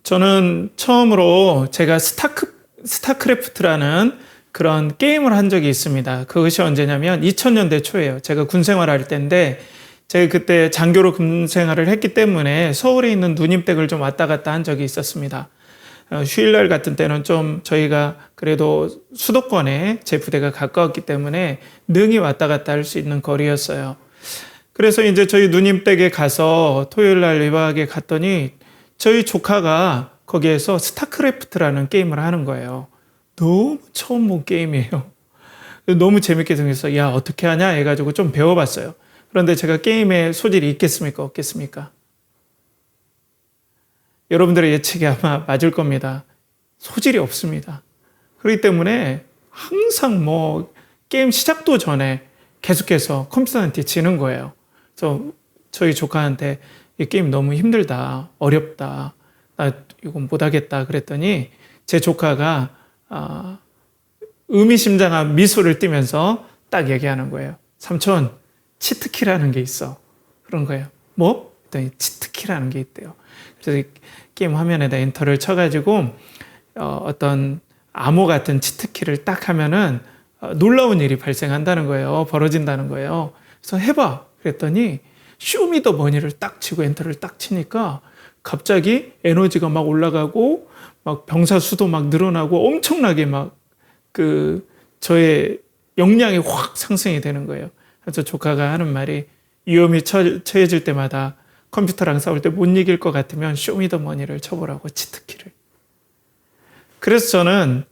저는 처음으로 제가 스타크래프트라는 그런 게임을 한 적이 있습니다. 그것이 언제냐면 2000년대 초예요. 제가 군 생활할 때인데 제가 그때 장교로 군 생활을 했기 때문에 서울에 있는 누님댁을 좀 왔다 갔다 한 적이 있었습니다. 휴일날 같은 때는 좀 저희가 그래도 수도권에 제 부대가 가까웠기 때문에 능히 왔다 갔다 할 수 있는 거리였어요. 그래서 이제 저희 누님 댁에 가서 토요일날 외박에 갔더니 저희 조카가 거기에서 스타크래프트라는 게임을 하는 거예요. 너무 처음 본 게임이에요. 너무 재밌게 생겼어. 야, 어떻게 하냐 해가지고 좀 배워봤어요. 그런데 제가 게임에 소질이 있겠습니까? 없겠습니까? 여러분들의 예측이 아마 맞을 겁니다. 소질이 없습니다. 그렇기 때문에 항상 게임 시작도 전에 계속해서 컴퓨터한테 지는 거예요. 그래서 저희 조카한테 이 게임 너무 힘들다, 어렵다, 나 이건 못하겠다 그랬더니 제 조카가 의미심장한 미소를 띠면서 딱 얘기하는 거예요. 삼촌, 치트키라는 게 있어. 그런 거예요. 뭐? 그랬더니 치트키라는 게 있대요. 그래서 게임 화면에다 엔터를 쳐가지고 어떤 암호 같은 치트키를 딱 하면은 놀라운 일이 발생한다는 거예요. 벌어진다는 거예요. 그래서 해봐. 그랬더니 쇼미더머니를 딱 치고 엔터를 딱 치니까 갑자기 에너지가 막 올라가고 막 병사 수도 막 늘어나고 엄청나게 저의 역량이 확 상승이 되는 거예요. 그래서 조카가 하는 말이 위험이 처해질 때마다 컴퓨터랑 싸울 때 못 이길 것 같으면 쇼미더머니를 쳐보라고, 치트키를. 그래서 저는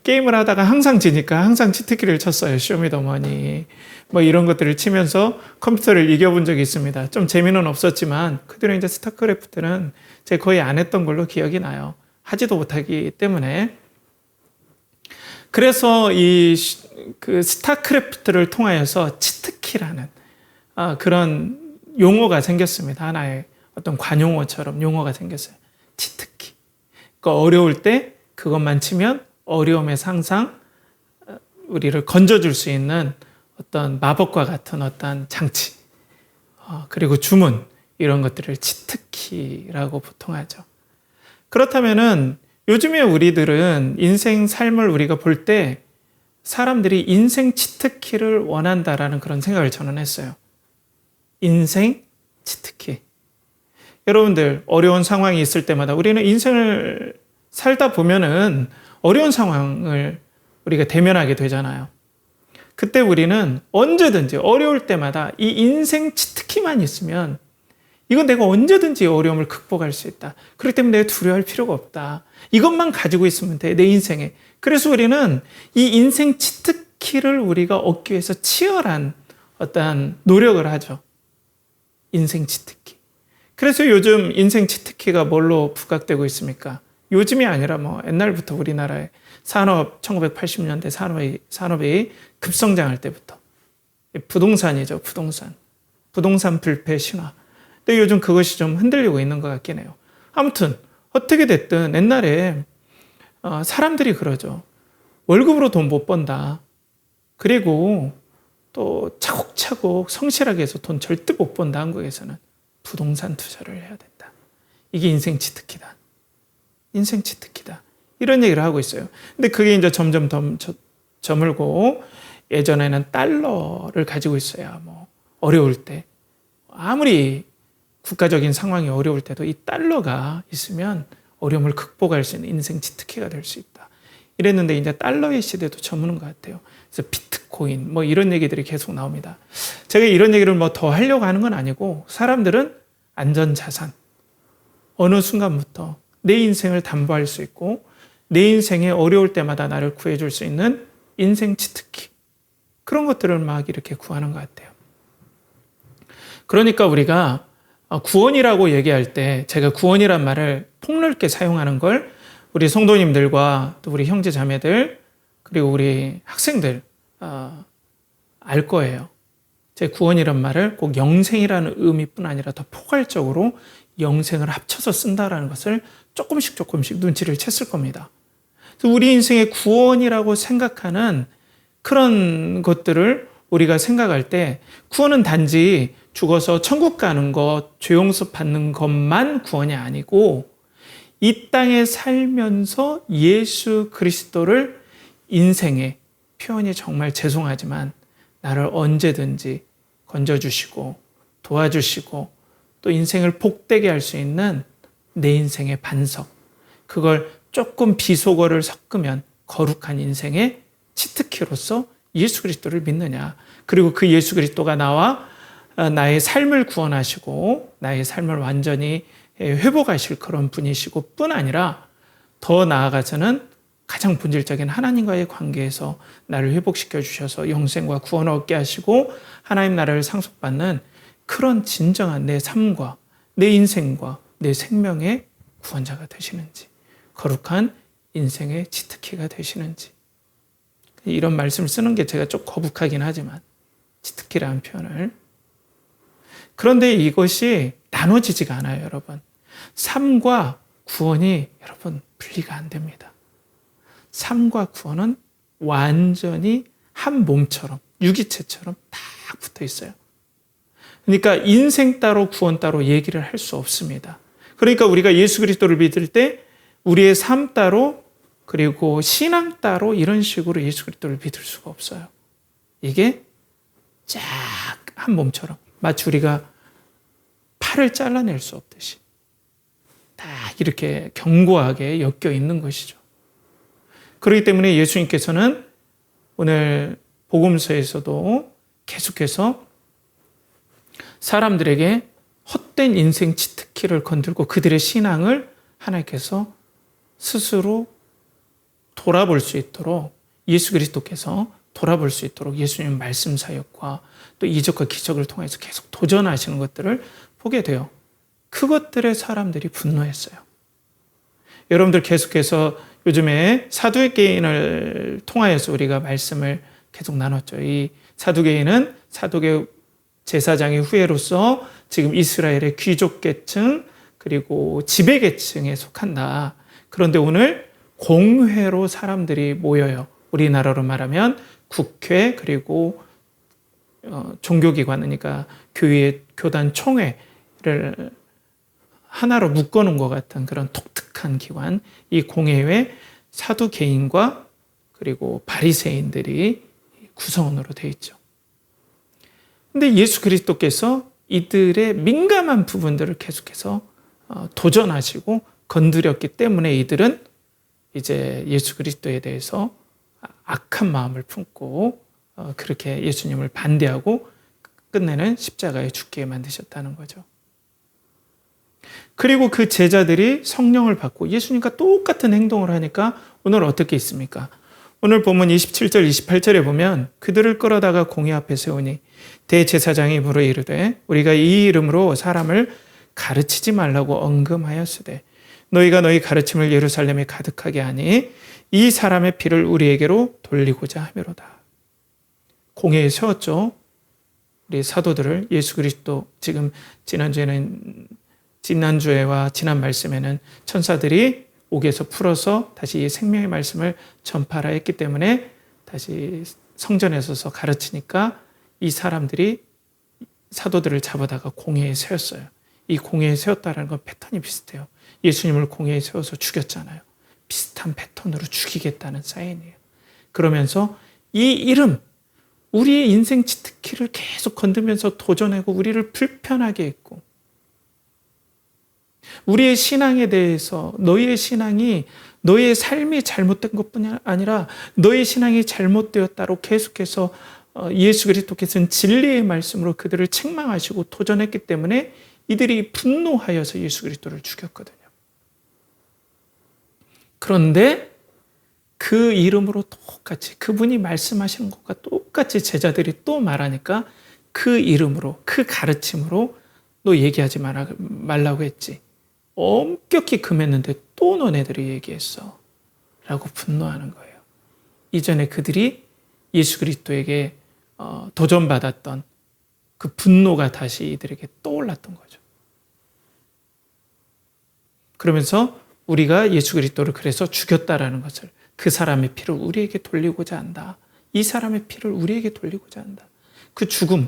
게임을 하다가 항상 지니까 항상 치트키를 쳤어요. 쇼미더머니 이런 것들을 치면서 컴퓨터를 이겨본 적이 있습니다. 좀 재미는 없었지만 그대로 이제 스타크래프트는 제가 거의 안 했던 걸로 기억이 나요. 하지도 못하기 때문에. 그래서 스타크래프트를 통하여서 치트키라는 그런 용어가 생겼습니다. 하나의 어떤 관용어처럼 용어가 생겼어요. 치트키. 그러니까 어려울 때 그것만 치면 어려움에서 항상 우리를 건져줄 수 있는 어떤 마법과 같은 어떤 장치, 그리고 주문, 이런 것들을 치트키라고 보통 하죠. 그렇다면은 요즘에 우리들은 인생 삶을 우리가 볼 때 사람들이 인생 치트키를 원한다라는 그런 생각을 저는 했어요. 인생 치트키. 여러분들 어려운 상황이 있을 때마다 우리는 인생을 살다 보면은 어려운 상황을 우리가 대면하게 되잖아요. 그때 우리는 언제든지 어려울 때마다 이 인생 치트키만 있으면 이건 내가 언제든지 어려움을 극복할 수 있다. 그렇기 때문에 내가 두려워할 필요가 없다. 이것만 가지고 있으면 돼, 내 인생에. 그래서 우리는 이 인생 치트키를 우리가 얻기 위해서 치열한 어떠한 노력을 하죠. 인생 치트키. 그래서 요즘 인생 치트키가 뭘로 부각되고 있습니까? 요즘이 아니라 옛날부터 우리나라의 산업, 1980년대 산업이 급성장할 때부터. 부동산이죠, 부동산. 부동산 불패 신화. 근데 요즘 그것이 좀 흔들리고 있는 것 같긴 해요. 아무튼 어떻게 됐든 옛날에 사람들이 그러죠. 월급으로 돈 못 번다. 그리고 또 차곡차곡 성실하게 해서 돈 절대 못 번다. 한국에서는 부동산 투자를 해야 된다. 이게 인생 치트키다. 인생 치트키다. 이런 얘기를 하고 있어요. 근데 그게 이제 점점 저물고 예전에는 달러를 가지고 있어야 어려울 때 아무리 국가적인 상황이 어려울 때도 이 달러가 있으면 어려움을 극복할 수 있는 인생 치트키가 될 수 있다. 이랬는데 이제 달러의 시대도 저무는 것 같아요. 그래서 비트코인 이런 얘기들이 계속 나옵니다. 제가 이런 얘기를 더 하려고 하는 건 아니고 사람들은 안전자산, 어느 순간부터 내 인생을 담보할 수 있고 내 인생에 어려울 때마다 나를 구해줄 수 있는 인생 치트키, 그런 것들을 막 이렇게 구하는 것 같아요. 그러니까 우리가 구원이라고 얘기할 때 제가 구원이란 말을 폭넓게 사용하는 걸 우리 성도님들과 또 우리 형제 자매들 그리고 우리 학생들 알 거예요. 제 구원이란 말을 꼭 영생이라는 의미뿐 아니라 더 포괄적으로 영생을 합쳐서 쓴다라는 것을 조금씩 눈치를 챘을 겁니다. 그래서 우리 인생의 구원이라고 생각하는 그런 것들을 우리가 생각할 때 구원은 단지 죽어서 천국 가는 것, 죄용서 받는 것만 구원이 아니고 이 땅에 살면서 예수 그리스도를 인생에, 표현이 정말 죄송하지만 나를 언제든지 건져주시고 도와주시고 또 인생을 복되게 할 수 있는 내 인생의 반석, 그걸 조금 비속어를 섞으면 거룩한 인생의 치트키로서 예수 그리스도를 믿느냐, 그리고 그 예수 그리스도가 나와 나의 삶을 구원하시고 나의 삶을 완전히 회복하실 그런 분이시고 뿐 아니라 더 나아가서는 가장 본질적인 하나님과의 관계에서 나를 회복시켜 주셔서 영생과 구원을 얻게 하시고 하나님 나라를 상속받는 그런 진정한 내 삶과 내 인생과 내 생명의 구원자가 되시는지, 거룩한 인생의 치트키가 되시는지, 이런 말씀을 쓰는 게 제가 좀 거북하긴 하지만 치트키라는 표현을. 그런데 이것이 나눠지지가 않아요, 여러분. 삶과 구원이 여러분 분리가 안 됩니다. 삶과 구원은 완전히 한 몸처럼, 유기체처럼 딱 붙어 있어요. 그러니까 인생 따로 구원 따로 얘기를 할 수 없습니다. 그러니까 우리가 예수 그리스도를 믿을 때 우리의 삶 따로, 그리고 신앙 따로 이런 식으로 예수 그리스도를 믿을 수가 없어요. 이게 쫙 한 몸처럼 마치 우리가 팔을 잘라낼 수 없듯이 다 이렇게 견고하게 엮여 있는 것이죠. 그렇기 때문에 예수님께서는 오늘 복음서에서도 계속해서 사람들에게 헛된 인생 치트키를 건들고 그들의 신앙을 하나님께서 스스로 돌아볼 수 있도록, 예수 그리스도께서 돌아볼 수 있도록 예수님 말씀 사역과 또 이적과 기적을 통해서 계속 도전하시는 것들을 보게 돼요. 그것들에 사람들이 분노했어요. 여러분들 계속해서 요즘에 사두개인을 통하여서 우리가 말씀을 계속 나눴죠. 이 사두개인은 사두개 제사장의 후예로서 지금 이스라엘의 귀족 계층 그리고 지배 계층에 속한다. 그런데 오늘 공회로 사람들이 모여요. 우리나라로 말하면 국회 그리고 종교기관, 그러니까 교회, 교단 총회를 하나로 묶어놓은 것 같은 그런 독특한 기관, 이 공회에 사두개인과 그리고 바리새인들이 구성원으로 되어 있죠. 근데 예수 그리스도께서 이들의 민감한 부분들을 계속해서 도전하시고 건드렸기 때문에 이들은 이제 예수 그리스도에 대해서 악한 마음을 품고 그렇게 예수님을 반대하고 끝내는 십자가에 죽게 만드셨다는 거죠. 그리고 그 제자들이 성령을 받고 예수님과 똑같은 행동을 하니까 오늘 어떻게 있습니까? 오늘 본문 27절 28절에 보면 그들을 끌어다가 공회 앞에 세우니 대제사장이 물어 이르되 우리가 이 이름으로 사람을 가르치지 말라고 언금하였으되 너희가 너희 가르침을 예루살렘에 가득하게 하니 이 사람의 피를 우리에게로 돌리고자 하미로다. 공회에 세웠죠. 우리 사도들을. 예수 그리스도, 지금 지난주에와 지난 말씀에는 천사들이 옥에서 풀어서 다시 이 생명의 말씀을 전파하라 했기 때문에 다시 성전에 서서 가르치니까 이 사람들이 사도들을 잡아다가 공회에 세웠어요. 이 공회에 세웠다는 건 패턴이 비슷해요. 예수님을 공회에 세워서 죽였잖아요. 비슷한 패턴으로 죽이겠다는 사인이에요. 그러면서 이 이름, 우리의 인생 치트키를 계속 건들면서 도전하고 우리를 불편하게 했고, 우리의 신앙에 대해서 너희의 신앙이, 너희의 삶이 잘못된 것뿐이 아니라 너희의 신앙이 잘못되었다로 계속해서 예수 그리스도께서는 진리의 말씀으로 그들을 책망하시고 도전했기 때문에 이들이 분노하여서 예수 그리스도를 죽였거든요. 그런데 그 이름으로 똑같이 그분이 말씀하시는 것과 똑같이 제자들이 또 말하니까 그 이름으로, 그 가르침으로 너 얘기하지 말라고 했지. 엄격히 금했는데 또 너네들이 얘기했어. 라고 분노하는 거예요. 이전에 그들이 예수 그리스도에게 도전받았던 그 분노가 다시 이들에게 떠올랐던 거죠. 그러면서 우리가 예수 그리스도를 그래서 죽였다라는 것을, 그 사람의 피를 우리에게 돌리고자 한다. 이 사람의 피를 우리에게 돌리고자 한다. 그 죽음,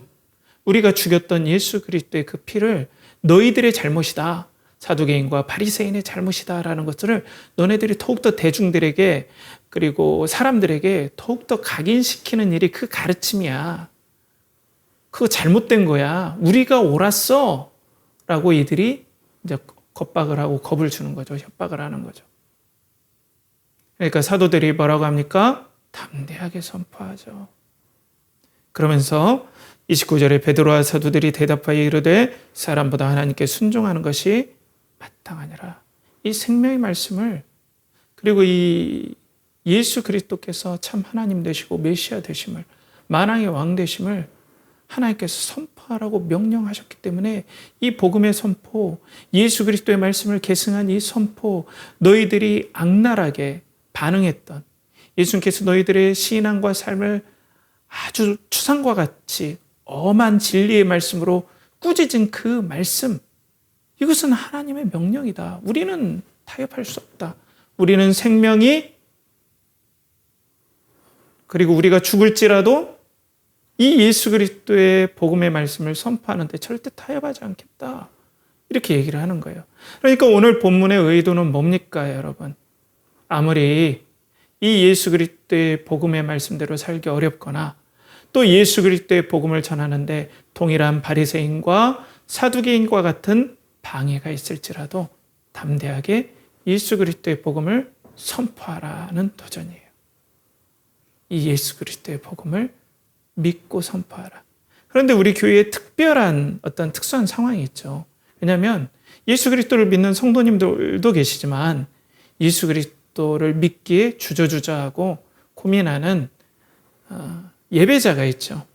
우리가 죽였던 예수 그리스도의 그 피를 너희들의 잘못이다. 사두개인과 바리새인의 잘못이다라는 것들을 너네들이 더욱더 대중들에게 그리고 사람들에게 더욱더 각인시키는 일이 그 가르침이야. 그거 잘못된 거야. 우리가 옳았어. 라고 이들이 이제 겁박을 하고 겁을 주는 거죠. 협박을 하는 거죠. 그러니까 사도들이 뭐라고 합니까? 담대하게 선포하죠. 그러면서 29절에 베드로와 사도들이 대답하여 이르되 사람보다 하나님께 순종하는 것이 마땅하니라. 이 생명의 말씀을 그리고 이 예수 그리스도께서 참 하나님 되시고 메시아 되심을 만왕의 왕 되심을 하나님께서 선포하라고 명령하셨기 때문에 이 복음의 선포, 예수 그리스도의 말씀을 계승한 이 선포, 너희들이 악랄하게 반응했던 예수님께서 너희들의 신앙과 삶을 아주 추상과 같이 엄한 진리의 말씀으로 꾸짖은 그 말씀, 이것은 하나님의 명령이다. 우리는 타협할 수 없다. 우리는 생명이 그리고 우리가 죽을지라도 이 예수 그리스도의 복음의 말씀을 선포하는데 절대 타협하지 않겠다. 이렇게 얘기를 하는 거예요. 그러니까 오늘 본문의 의도는 뭡니까, 여러분? 아무리 이 예수 그리스도의 복음의 말씀대로 살기 어렵거나 또 예수 그리스도의 복음을 전하는데 동일한 바리새인과 사두개인과 같은 방해가 있을지라도 담대하게 예수 그리스도의 복음을 선포하라는 도전이에요. 이 예수 그리스도의 복음을 믿고 선포하라. 그런데 우리 교회에 특별한 어떤 특수한 상황이 있죠. 왜냐하면 예수 그리스도를 믿는 성도님들도 계시지만 예수 그리스도를 믿기에 주저주저하고 고민하는 예배자가 있죠.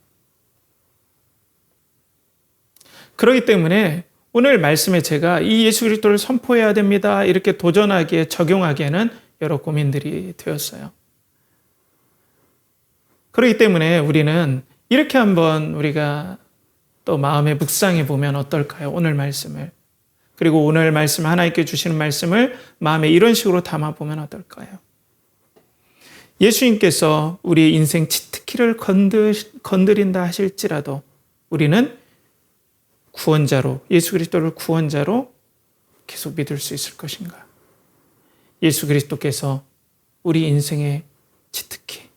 그렇기 때문에 오늘 말씀에 제가 이 예수 그리스도를 선포해야 됩니다. 이렇게 도전하기에 적용하기에는 여러 고민들이 되었어요. 그렇기 때문에 우리는 이렇게 한번 우리가 또 마음에 묵상해 보면 어떨까요? 오늘 말씀을. 그리고 오늘 말씀 하나님께 주시는 말씀을 마음에 이런 식으로 담아 보면 어떨까요? 예수님께서 우리의 인생 치트키를 건드린다 하실지라도 우리는 구원자로, 예수 그리스도를 구원자로 계속 믿을 수 있을 것인가? 예수 그리스도께서 우리 인생의 치트키,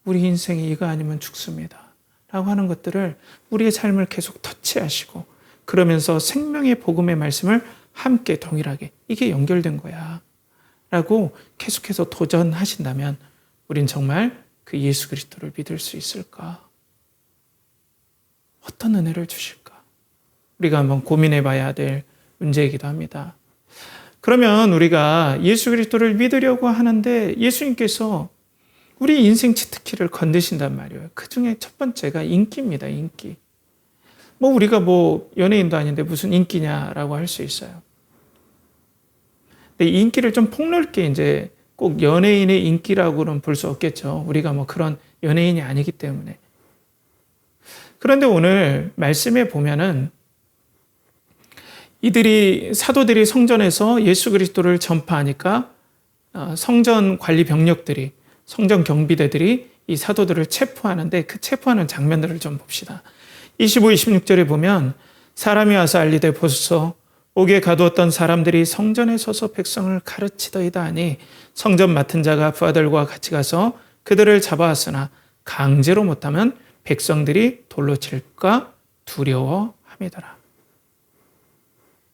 우리 인생이 이거 아니면 죽습니다. 라고 하는 것들을 우리의 삶을 계속 터치하시고 그러면서 생명의 복음의 말씀을 함께 동일하게 이게 연결된 거야. 라고 계속해서 도전하신다면 우린 정말 그 예수 그리스도를 믿을 수 있을까? 어떤 은혜를 주실까? 우리가 한번 고민해 봐야 될 문제이기도 합니다. 그러면 우리가 예수 그리스도를 믿으려고 하는데 예수님께서 우리 인생 치트키를 건드신단 말이에요. 그 중에 첫 번째가 인기입니다. 인기. 우리가 연예인도 아닌데 무슨 인기냐라고 할 수 있어요. 근데 인기를 좀 폭넓게 이제 꼭 연예인의 인기라고는 볼 수 없겠죠. 우리가 그런 연예인이 아니기 때문에. 그런데 오늘 말씀에 보면은 사도들이 성전에서 예수 그리스도를 전파하니까 성전 관리 병력들이 성전 경비대들이 이 사도들을 체포하는데 그 체포하는 장면들을 좀 봅시다. 25, 26절에 보면 사람이 와서 알리되 보소서 옥에 가두었던 사람들이 성전에 서서 백성을 가르치더이다 하니 성전 맡은 자가 부하들과 같이 가서 그들을 잡아왔으나 강제로 못하면 백성들이 돌로 칠까 두려워함이더라.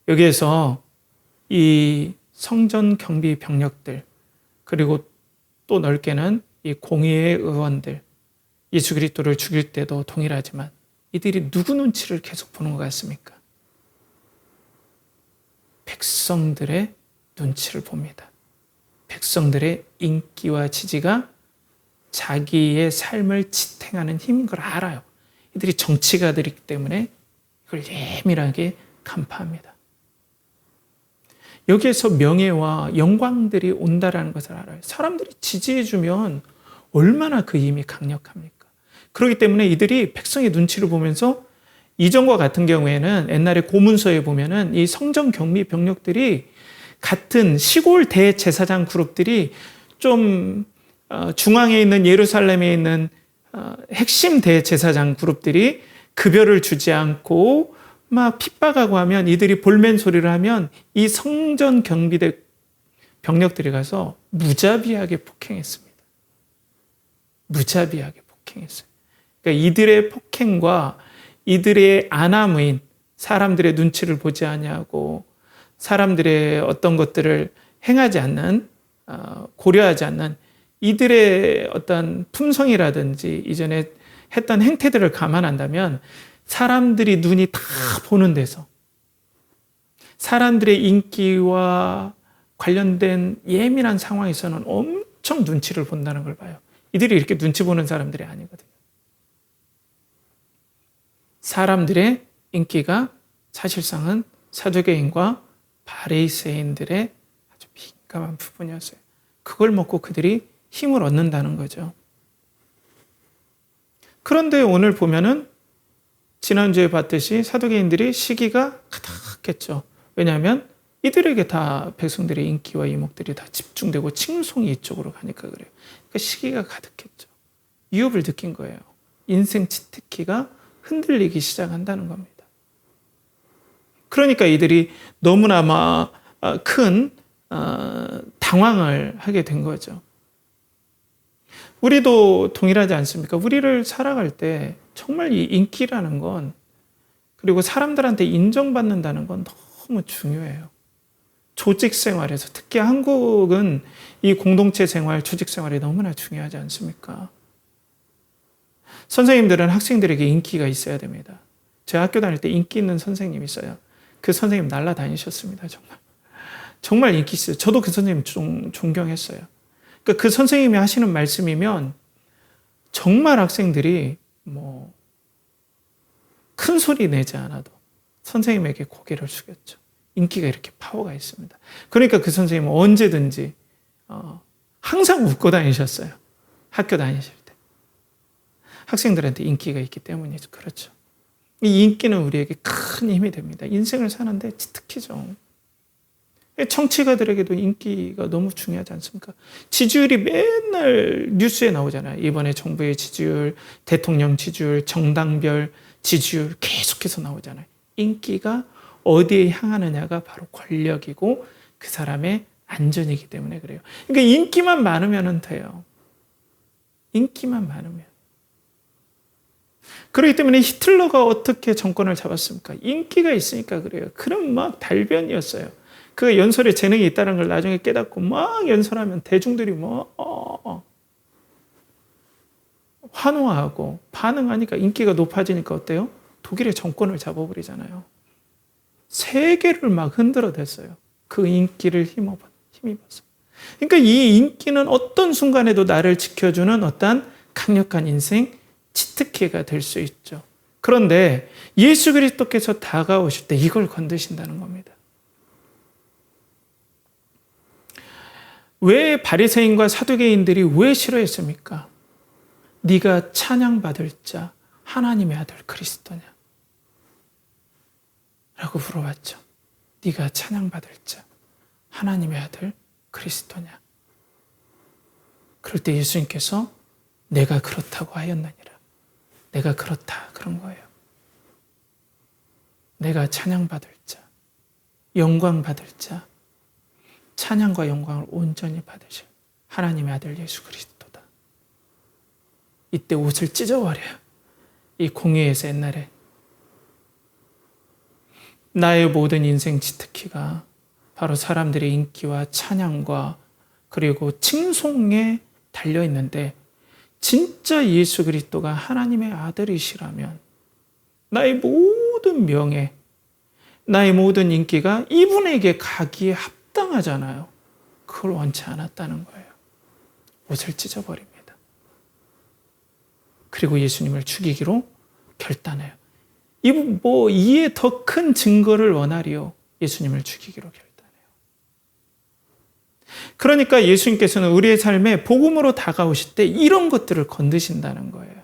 여기에서 이 성전 경비 병력들 그리고 또 넓게는 이 공의의 의원들, 예수 그리스도를 죽일 때도 동일하지만 이들이 누구 눈치를 계속 보는 것 같습니까? 백성들의 눈치를 봅니다. 백성들의 인기와 지지가 자기의 삶을 지탱하는 힘인 걸 알아요. 이들이 정치가들이기 때문에 이걸 예민하게 간파합니다. 여기에서 명예와 영광들이 온다라는 것을 알아요. 사람들이 지지해주면 얼마나 그 힘이 강력합니까? 그렇기 때문에 이들이 백성의 눈치를 보면서 이전과 같은 경우에는 옛날에 고문서에 보면은 이 성전 경비 병력들이 같은 시골 대제사장 그룹들이 좀 중앙에 있는 예루살렘에 있는 핵심 대제사장 그룹들이 급여를 주지 않고 막 핍박하고 하면 이들이 볼멘 소리를 하면 이 성전 경비대 병력들이 가서 무자비하게 폭행했습니다. 무자비하게 폭행했어요. 그러니까 이들의 폭행과 이들의 안함인 사람들의 눈치를 보지 아니하고 사람들의 어떤 것들을 행하지 않는 고려하지 않는 이들의 어떤 품성이라든지 이전에 했던 행태들을 감안한다면 사람들이 눈이 다 보는 데서 사람들의 인기와 관련된 예민한 상황에서는 엄청 눈치를 본다는 걸 봐요. 이들이 이렇게 눈치 보는 사람들이 아니거든요. 사람들의 인기가 사실상은 사두개인과 바리새인들의 아주 민감한 부분이었어요. 그걸 먹고 그들이 힘을 얻는다는 거죠. 그런데 오늘 보면은 지난주에 봤듯이 사두개인들이 시기가 가득했죠. 왜냐하면 이들에게 다 백성들의 인기와 이목들이 다 집중되고 칭송이 이쪽으로 가니까 그래요. 그러니까 시기가 가득했죠. 위협을 느낀 거예요. 인생 치트키가 흔들리기 시작한다는 겁니다. 그러니까 이들이 너무나 큰 당황을 하게 된 거죠. 우리도 동일하지 않습니까? 우리를 살아갈 때 정말 이 인기라는 건 그리고 사람들한테 인정받는다는 건 너무 중요해요. 조직 생활에서 특히 한국은 이 공동체 생활, 조직 생활이 너무나 중요하지 않습니까? 선생님들은 학생들에게 인기가 있어야 됩니다. 제가 학교 다닐 때 인기 있는 선생님이 있어요. 그 선생님 날라다니셨습니다. 정말 인기 있어요. 저도 그 선생님 존경했어요. 그러니까 그 선생님이 하시는 말씀이면 정말 학생들이 큰 소리 내지 않아도 선생님에게 고개를 숙였죠. 인기가 이렇게 파워가 있습니다. 그러니까 그 선생님은 언제든지 항상 웃고 다니셨어요. 학교 다니실 때. 학생들한테 인기가 있기 때문이죠. 그렇죠. 이 인기는 우리에게 큰 힘이 됩니다. 인생을 사는데 특히죠. 정치가들에게도 인기가 너무 중요하지 않습니까? 지지율이 맨날 뉴스에 나오잖아요. 이번에 정부의 지지율, 대통령 지지율, 정당별 지지율 계속해서 나오잖아요. 인기가 어디에 향하느냐가 바로 권력이고 그 사람의 안전이기 때문에 그래요. 그러니까 인기만 많으면 돼요. 인기만 많으면. 그렇기 때문에 히틀러가 어떻게 정권을 잡았습니까? 인기가 있으니까 그래요. 그럼 막 달변이었어요. 그 연설에 재능이 있다는 걸 나중에 깨닫고 막 연설하면 대중들이 환호하고 반응하니까 인기가 높아지니까 어때요? 독일의 정권을 잡아버리잖아요. 세계를 막 흔들어댔어요. 그 인기를 힘입어서. 그러니까 이 인기는 어떤 순간에도 나를 지켜주는 어떤 강력한 인생 치트키가 될 수 있죠. 그런데 예수 그리스도께서 다가오실 때 이걸 건드신다는 겁니다. 왜 바리새인과 사두개인들이 왜 싫어했습니까? 네가 찬양받을 자 하나님의 아들 그리스도냐? 라고 물어봤죠. 네가 찬양받을 자 하나님의 아들 그리스도냐? 그럴 때 예수님께서 내가 그렇다고 하였느니라. 내가 그렇다 그런 거예요. 내가 찬양받을 자, 영광받을 자, 찬양과 영광을 온전히 받으실 하나님의 아들 예수 그리스도다. 이때 옷을 찢어버려요. 이 공회에서 옛날에 나의 모든 인생 치트키가 바로 사람들의 인기와 찬양과 그리고 칭송에 달려있는데 진짜 예수 그리스도가 하나님의 아들이시라면 나의 모든 명예, 나의 모든 인기가 이분에게 가기에 합당하잖아요. 그걸 원치 않았다는 거예요. 옷을 찢어버립니다. 그리고 예수님을 죽이기로 결단해요. 이에 더 큰 증거를 원하리요. 예수님을 죽이기로 결단해요. 그러니까 예수님께서는 우리의 삶에 복음으로 다가오실 때 이런 것들을 건드신다는 거예요.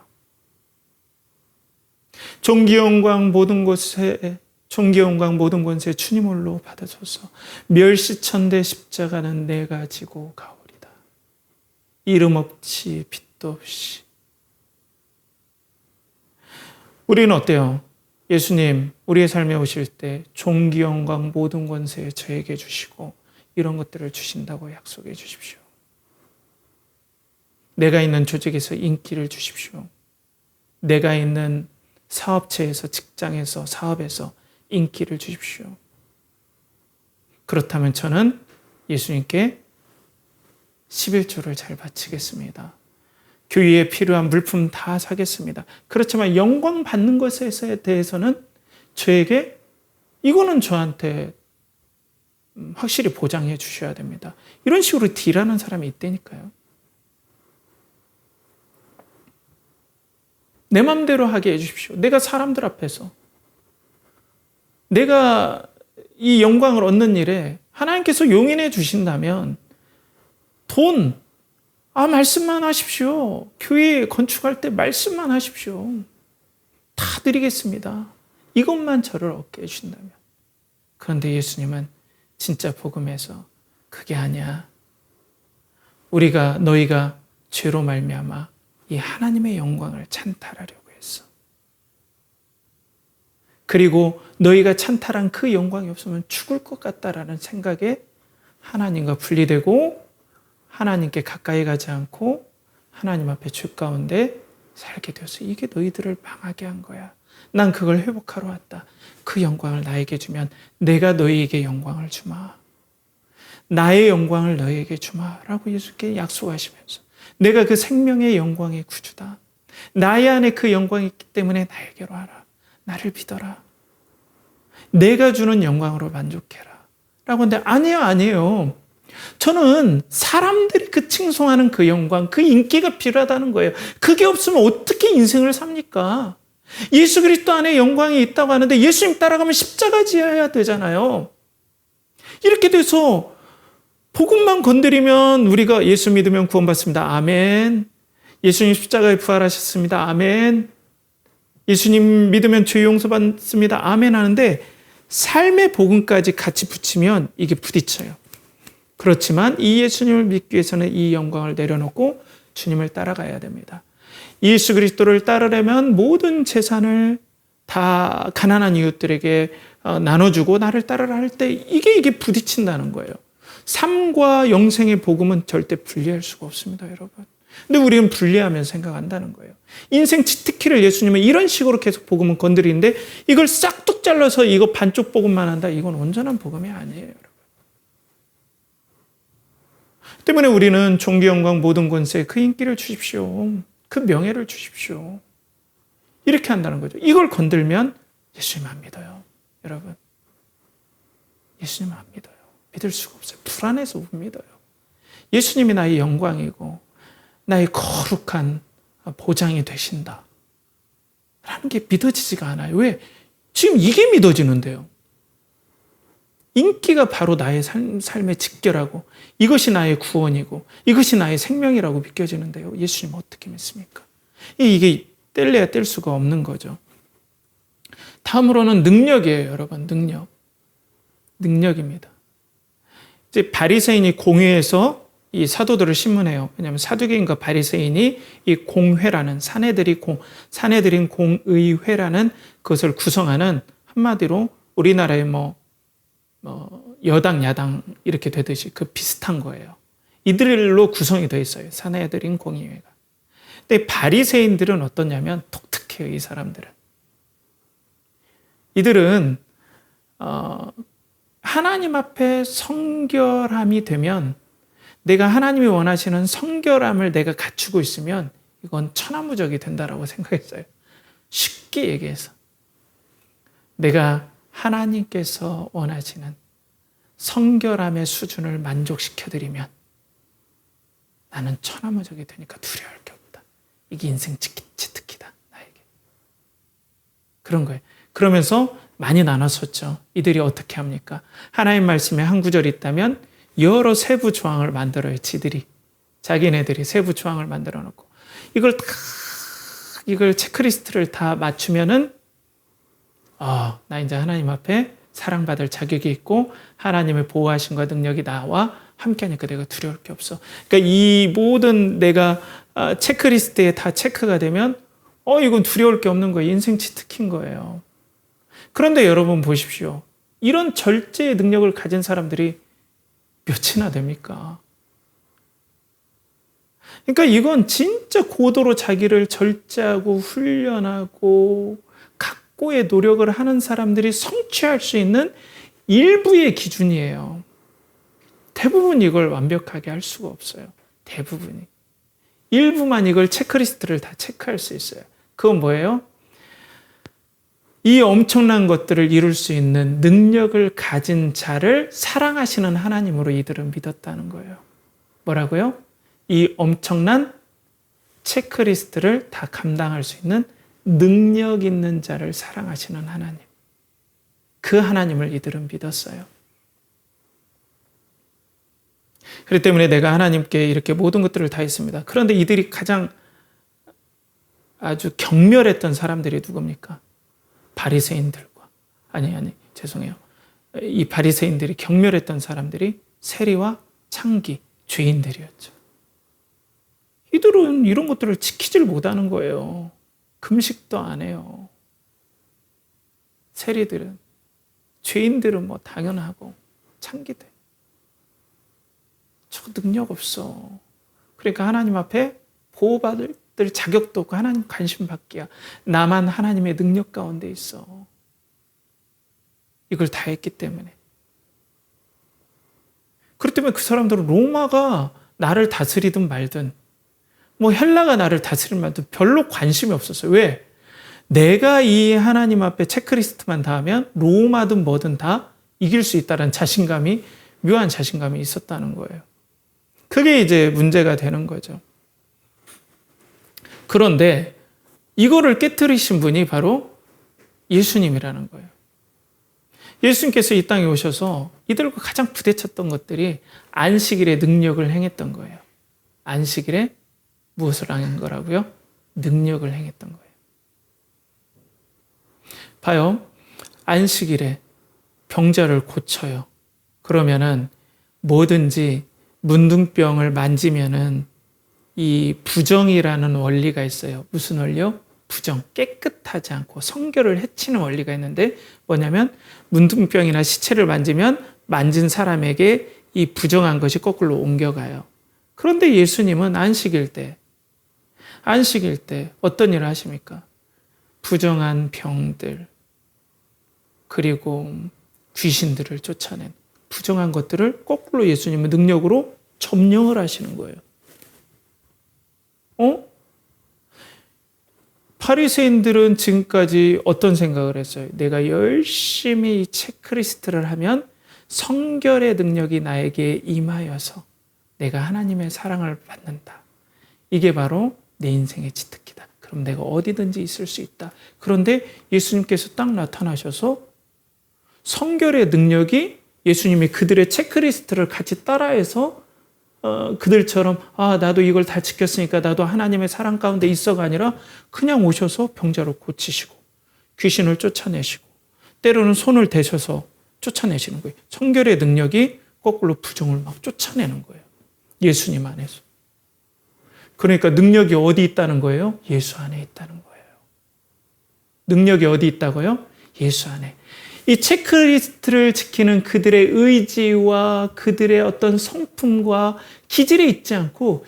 존귀영광 모든 곳에 주님 홀로 받으소서. 멸시천대 십자가는 내가 지고 가오리다. 이름 없이 빛도 없이 우리는 어때요? 예수님 우리의 삶에 오실 때 존귀 영광 모든 권세 저에게 주시고 이런 것들을 주신다고 약속해 주십시오. 내가 있는 조직에서 인기를 주십시오. 내가 있는 사업체에서, 직장에서, 사업에서 인기를 주십시오. 그렇다면 저는 예수님께 11조를 잘 바치겠습니다. 교회에 필요한 물품 다 사겠습니다. 그렇지만 영광 받는 것에 대해서는 저에게 이거는 저한테 확실히 보장해 주셔야 됩니다. 이런 식으로 딜하는 사람이 있다니까요. 내 맘대로 하게 해주십시오. 내가 사람들 앞에서 내가 이 영광을 얻는 일에 하나님께서 용인해 주신다면 돈, 말씀만 하십시오. 교회 건축할 때 말씀만 하십시오. 다 드리겠습니다. 이것만 저를 얻게 해주신다면. 그런데 예수님은 진짜 복음에서 그게 아니야. 너희가 죄로 말미암아 이 하나님의 영광을 찬탈하려고 했어. 그리고 너희가 찬탈한 그 영광이 없으면 죽을 것 같다라는 생각에 하나님과 분리되고 하나님께 가까이 가지 않고 하나님 앞에 죄 가운데 살게 되어서 이게 너희들을 망하게 한 거야. 난 그걸 회복하러 왔다. 그 영광을 나에게 주면 내가 너희에게 영광을 주마. 나의 영광을 너희에게 주마. 라고 예수께 약속하시면서 내가 그 생명의 영광의 구주다. 나의 안에 그 영광이 있기 때문에 나에게로 와라. 나를 믿어라. 내가 주는 영광으로 만족해라. 라고 하는데 아니에요. 저는 사람들이 그 칭송하는 그 영광, 그 인기가 필요하다는 거예요. 그게 없으면 어떻게 인생을 삽니까? 예수 그리스도 안에 영광이 있다고 하는데 예수님 따라가면 십자가 지어야 되잖아요. 이렇게 돼서 복음만 건드리면 우리가 예수 믿으면 구원받습니다. 아멘. 예수님 십자가에 부활하셨습니다. 아멘. 예수님 믿으면 죄 용서받습니다. 아멘 하는데 삶의 복음까지 같이 붙이면 이게 부딪혀요. 그렇지만 이 예수님을 믿기 위해서는 이 영광을 내려놓고 주님을 따라가야 됩니다. 예수 그리스도를 따르려면 모든 재산을 다 가난한 이웃들에게 나눠주고 나를 따르라 할 때 이게 부딪힌다는 거예요. 삶과 영생의 복음은 절대 분리할 수가 없습니다, 여러분. 근데 우리는 분리하면서 생각한다는 거예요. 인생 치트키를 예수님은 이런 식으로 계속 복음은 건드리는데 이걸 싹둑 잘라서 이거 반쪽 복음만 한다. 이건 온전한 복음이 아니에요, 여러분. 때문에 우리는 존귀 영광 모든 권세 그 인기를 주십시오. 그 명예를 주십시오. 이렇게 한다는 거죠. 이걸 건들면 예수님 안 믿어요, 여러분. 예수님 안 믿어요. 믿을 수가 없어요. 불안해서 못 믿어요. 예수님이 나의 영광이고 나의 거룩한 보장이 되신다 라는 게 믿어지지가 않아요. 왜? 지금 이게 믿어지는데요. 인기가 바로 나의 삶에 직결하고 이것이 나의 구원이고 이것이 나의 생명이라고 믿겨지는데요. 예수님 어떻게 믿습니까? 이게 뗄래야 뗄 수가 없는 거죠. 다음으로는 능력이에요, 여러분. 능력입니다. 이제 바리새인이 공회에서 이 사도들을 신문해요. 왜냐하면 사두개인과 바리새인이 이 공회라는 사내들인 공의회라는 그것을 구성하는 한마디로 우리나라의 여당 야당 이렇게 되듯이 그 비슷한 거예요. 이들로 구성이 되어 있어요. 사내들인 공의회가. 근데 바리새인들은 어떠냐면 독특해요. 이 사람들은. 이들은 하나님 앞에 성결함이 되면 내가 하나님이 원하시는 성결함을 내가 갖추고 있으면 이건 천하무적이 된다라고 생각했어요. 쉽게 얘기해서 내가 하나님께서 원하시는 성결함의 수준을 만족시켜드리면 나는 천하무적이 되니까 두려울 게 없다. 이게 인생 치트키다, 나에게. 그런 거예요. 그러면서 많이 나눴었죠. 이들이 어떻게 합니까? 하나님 말씀에 한 구절이 있다면 여러 세부 조항을 만들어요. 자기네들이 세부 조항을 만들어 놓고 이걸 체크리스트를 다 맞추면은 나 이제 하나님 앞에 사랑받을 자격이 있고 하나님의 보호하심과 능력이 나와 함께하니까 내가 두려울 게 없어. 그러니까 이 모든 내가 체크리스트에 다 체크가 되면 이건 두려울 게 없는 거예요. 인생 치트키인 거예요. 그런데 여러분 보십시오. 이런 절제의 능력을 가진 사람들이 몇이나 됩니까? 그러니까 이건 진짜 고도로 자기를 절제하고 훈련하고 각고의 노력을 하는 사람들이 성취할 수 있는 일부의 기준이에요. 대부분 이걸 완벽하게 할 수가 없어요. 대부분이. 일부만 이걸 체크리스트를 다 체크할 수 있어요. 그건 뭐예요? 이 엄청난 것들을 이룰 수 있는 능력을 가진 자를 사랑하시는 하나님으로 이들은 믿었다는 거예요. 뭐라고요? 이 엄청난 체크리스트를 다 감당할 수 있는 능력 있는 자를 사랑하시는 하나님. 그 하나님을 이들은 믿었어요. 그렇기 때문에 내가 하나님께 이렇게 모든 것들을 다 했습니다. 그런데 이들이 가장 아주 경멸했던 사람들이 누굽니까? 바리새인들과 죄송해요. 이 바리새인들이 경멸했던 사람들이 세리와 창기, 죄인들이었죠. 이들은 이런 것들을 지키질 못하는 거예요. 금식도 안 해요. 세리들은, 죄인들은 뭐 당연하고 창기들. 저 능력 없어. 그러니까 하나님 앞에 보호받을 자격도 없고 하나님 관심 받기야. 나만 하나님의 능력 가운데 있어. 이걸 다 했기 때문에. 그렇기 때문에 그 사람들은 로마가 나를 다스리든 말든 뭐 헬라가 나를 다스리든 말든 별로 관심이 없었어요. 왜? 내가 이 하나님 앞에 체크리스트만 다 하면 로마든 뭐든 다 이길 수 있다는 자신감이, 묘한 자신감이 있었다는 거예요. 그게 이제 문제가 되는 거죠. 그런데 이거를 깨트리신 분이 바로 예수님이라는 거예요. 예수님께서 이 땅에 오셔서 이들과 가장 부대쳤던 것들이 안식일의 능력을 행했던 거예요. 안식일에 무엇을 행한 거라고요? 능력을 행했던 거예요. 봐요. 안식일에 병자를 고쳐요. 그러면은 뭐든지 문둥병을 만지면은 이 부정이라는 원리가 있어요. 무슨 원리요? 부정, 깨끗하지 않고 성결을 해치는 원리가 있는데 뭐냐면 문둥병이나 시체를 만지면 만진 사람에게 이 부정한 것이 거꾸로 옮겨가요. 그런데 예수님은 안식일 때 어떤 일을 하십니까? 부정한 병들 그리고 귀신들을 쫓아낸 부정한 것들을 거꾸로 예수님은 능력으로 점령을 하시는 거예요. 바리새인들은 지금까지 어떤 생각을 했어요? 내가 열심히 체크리스트를 하면 성결의 능력이 나에게 임하여서 내가 하나님의 사랑을 받는다. 이게 바로 내 인생의 치트키다. 그럼 내가 어디든지 있을 수 있다. 그런데 예수님께서 딱 나타나셔서 성결의 능력이 예수님이 그들의 체크리스트를 같이 따라해서 그들처럼 나도 이걸 다 지켰으니까 나도 하나님의 사랑 가운데 있어가 아니라 그냥 오셔서 병자로 고치시고 귀신을 쫓아내시고 때로는 손을 대셔서 쫓아내시는 거예요. 성결의 능력이 거꾸로 부정을 막 쫓아내는 거예요. 예수님 안에서. 그러니까 능력이 어디 있다는 거예요? 예수 안에 있다는 거예요. 능력이 어디 있다고요? 예수 안에. 이 체크리스트를 지키는 그들의 의지와 그들의 어떤 성품과 기질에 있지 않고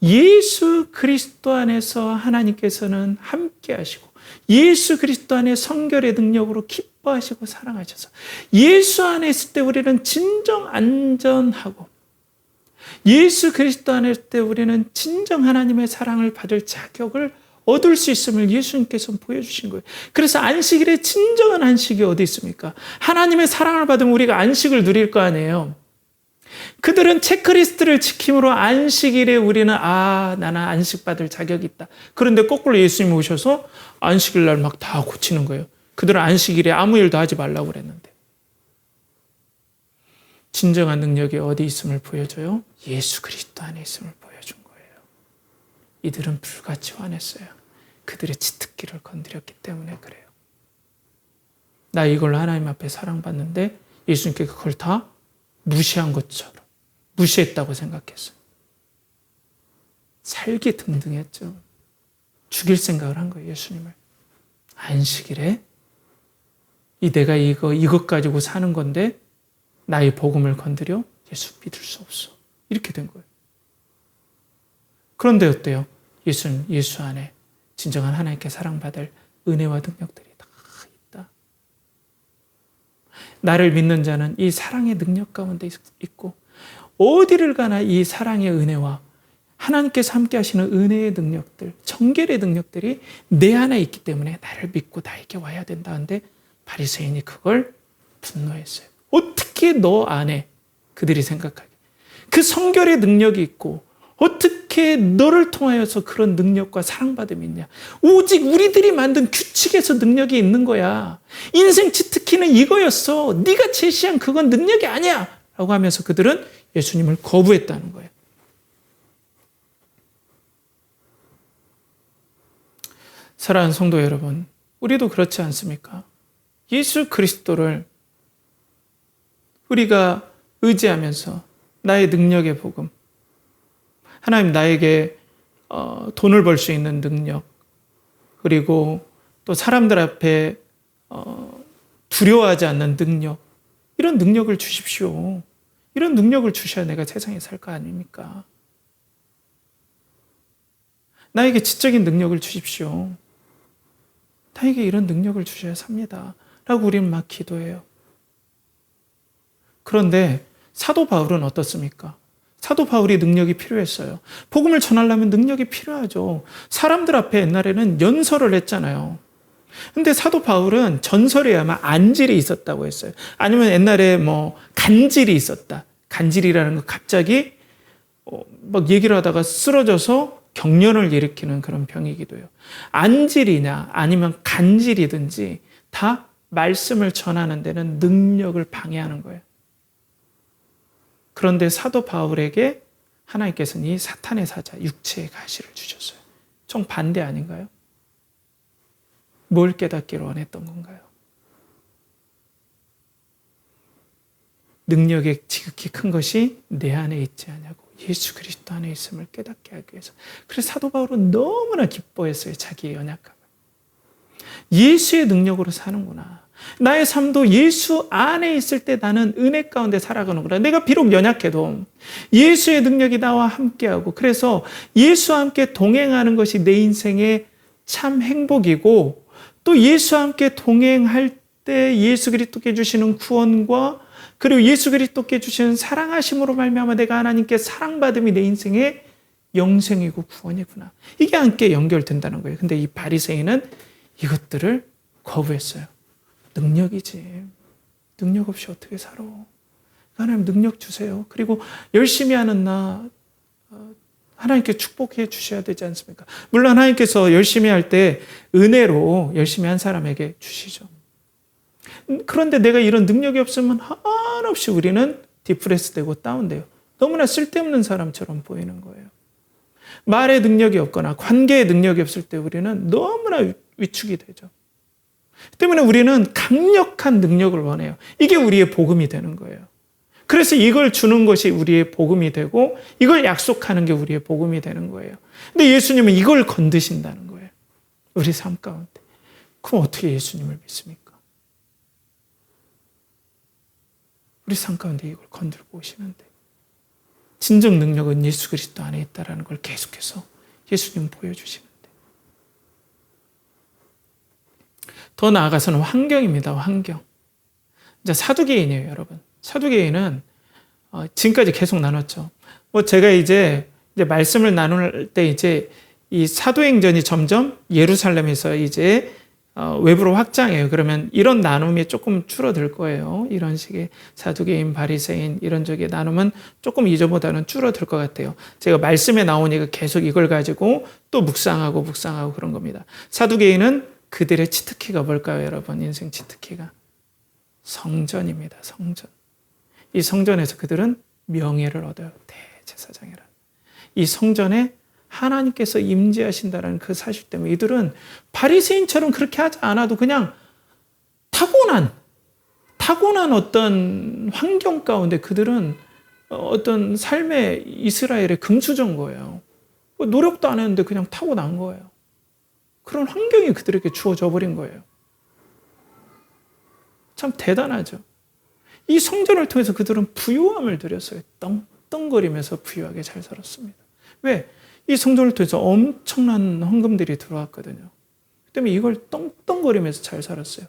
예수 그리스도 안에서 하나님께서는 함께 하시고 예수 그리스도 안에 성결의 능력으로 기뻐하시고 사랑하셔서 예수 안에 있을 때 우리는 진정 안전하고 예수 그리스도 안에 있을 때 우리는 진정 하나님의 사랑을 받을 자격을 얻을 수 있음을 예수님께서 보여주신 거예요. 그래서 안식일에 진정한 안식이 어디 있습니까? 하나님의 사랑을 받으면 우리가 안식을 누릴 거 아니에요. 그들은 체크리스트를 지킴으로 안식일에 우리는 나는 안식 받을 자격이 있다. 그런데 거꾸로 예수님이 오셔서 안식일 날 막 다 고치는 거예요. 그들은 안식일에 아무 일도 하지 말라고 그랬는데. 진정한 능력이 어디 있음을 보여줘요? 예수 그리스도 안에 있음을 보여준 거예요. 이들은 불같이 화냈어요. 그들의 치트키를 건드렸기 때문에 그래요. 나 이걸로 하나님 앞에 사랑받는데 예수님께 그걸 다 무시한 것처럼 무시했다고 생각했어요. 살기 등등했죠. 죽일 생각을 한 거예요, 예수님을. 안식일에? 내가 이것 가지고 사는 건데 나의 복음을 건드려? 예수 믿을 수 없어. 이렇게 된 거예요. 그런데 어때요? 예수는 예수 안에 진정한 하나님께 사랑받을 은혜와 능력들이 다 있다. 나를 믿는 자는 이 사랑의 능력 가운데 있고 어디를 가나 이 사랑의 은혜와 하나님께서 함께 하시는 은혜의 능력들, 정결의 능력들이 내 안에 있기 때문에 나를 믿고 나에게 와야 된다는데 바리새인이 그걸 분노했어요. 어떻게 너 안에 그들이 생각하게 그 성결의 능력이 있고 어떻게 너를 통하여서 그런 능력과 사랑받음이 있냐. 오직 우리들이 만든 규칙에서 능력이 있는 거야. 인생 치트키는 이거였어. 네가 제시한 그건 능력이 아니야. 라고 하면서 그들은 예수님을 거부했다는 거예요. 사랑하는 성도 여러분, 우리도 그렇지 않습니까? 예수 그리스도를 우리가 의지하면서 나의 능력의 복음, 하나님 나에게 돈을 벌 수 있는 능력, 그리고 또 사람들 앞에 두려워하지 않는 능력, 이런 능력을 주십시오. 이런 능력을 주셔야 내가 세상에 살 거 아닙니까? 나에게 지적인 능력을 주십시오. 나에게 이런 능력을 주셔야 삽니다. 라고 우리는 막 기도해요. 그런데 사도 바울은 어떻습니까? 사도 바울이 능력이 필요했어요. 복음을 전하려면 능력이 필요하죠. 사람들 앞에 옛날에는 연설을 했잖아요. 근데 사도 바울은 전설에야만 안질이 있었다고 했어요. 아니면 옛날에 간질이 있었다. 간질이라는 거 갑자기 막 얘기를 하다가 쓰러져서 경련을 일으키는 그런 병이기도 해요. 안질이냐 아니면 간질이든지 다 말씀을 전하는 데는 능력을 방해하는 거예요. 그런데 사도 바울에게 하나님께서는 이 사탄의 사자, 육체의 가시를 주셨어요. 정반대 아닌가요? 뭘 깨닫기를 원했던 건가요? 능력의 지극히 큰 것이 내 안에 있지 않냐고. 예수 그리스도 안에 있음을 깨닫게 하기 위해서. 그래서 사도 바울은 너무나 기뻐했어요. 자기의 연약함을. 예수의 능력으로 사는구나. 나의 삶도 예수 안에 있을 때 나는 은혜 가운데 살아가는구나. 내가 비록 연약해도 예수의 능력이 나와 함께하고, 그래서 예수와 함께 동행하는 것이 내 인생의 참 행복이고, 또 예수와 함께 동행할 때 예수 그리스도께 주시는 구원과 그리고 예수 그리스도께 주시는 사랑하심으로 말미암아 내가 하나님께 사랑받음이 내 인생의 영생이고 구원이구나. 이게 함께 연결된다는 거예요. 근데 이 바리새인은 이것들을 거부했어요. 능력이지. 능력 없이 어떻게 살아? 하나님 능력 주세요. 그리고 열심히 하는 나 하나님께 축복해 주셔야 되지 않습니까? 물론 하나님께서 열심히 할 때 은혜로 열심히 한 사람에게 주시죠. 그런데 내가 이런 능력이 없으면 한없이 우리는 디프레스 되고 다운돼요. 너무나 쓸데없는 사람처럼 보이는 거예요. 말의 능력이 없거나 관계의 능력이 없을 때 우리는 너무나 위축이 되죠. 때문에 우리는 강력한 능력을 원해요. 이게 우리의 복음이 되는 거예요. 그래서 이걸 주는 것이 우리의 복음이 되고 이걸 약속하는 게 우리의 복음이 되는 거예요. 근데 예수님은 이걸 건드신다는 거예요. 우리 삶 가운데. 그럼 어떻게 예수님을 믿습니까? 우리 삶 가운데 이걸 건들고 오시는데 진정 능력은 예수 그리스도 안에 있다는 걸 계속해서 예수님은 보여주시는데 더 나아가서는 환경입니다. 환경. 이제 사두개인이에요, 여러분. 사두개인은 지금까지 계속 나눴죠. 제가 이제 말씀을 나눌 때 이 사도행전이 점점 예루살렘에서 이제 외부로 확장해요. 그러면 이런 나눔이 조금 줄어들 거예요. 이런 식의 사두개인, 바리새인 이런 쪽의 나눔은 조금 이전보다는 줄어들 것 같아요. 제가 말씀에 나오니까 계속 이걸 가지고 또 묵상하고 그런 겁니다. 사두개인은 그들의 치트키가 뭘까요, 여러분? 인생 치트키가 성전입니다. 성전. 이 성전에서 그들은 명예를 얻어요. 대제사장이라는. 이 성전에 하나님께서 임재하신다는 그 사실 때문에 이들은 바리새인처럼 그렇게 하지 않아도 그냥 타고난 어떤 환경 가운데 그들은 어떤 삶의 이스라엘의 금수저인 거예요. 노력도 안 했는데 그냥 타고난 거예요. 그런 환경이 그들에게 주어져 버린 거예요. 참 대단하죠. 이 성전을 통해서 그들은 부유함을 누렸어요. 떵떵거리면서 부유하게 잘 살았습니다. 왜? 이 성전을 통해서 엄청난 헌금들이 들어왔거든요. 때문에 이걸 떵떵거리면서 잘 살았어요.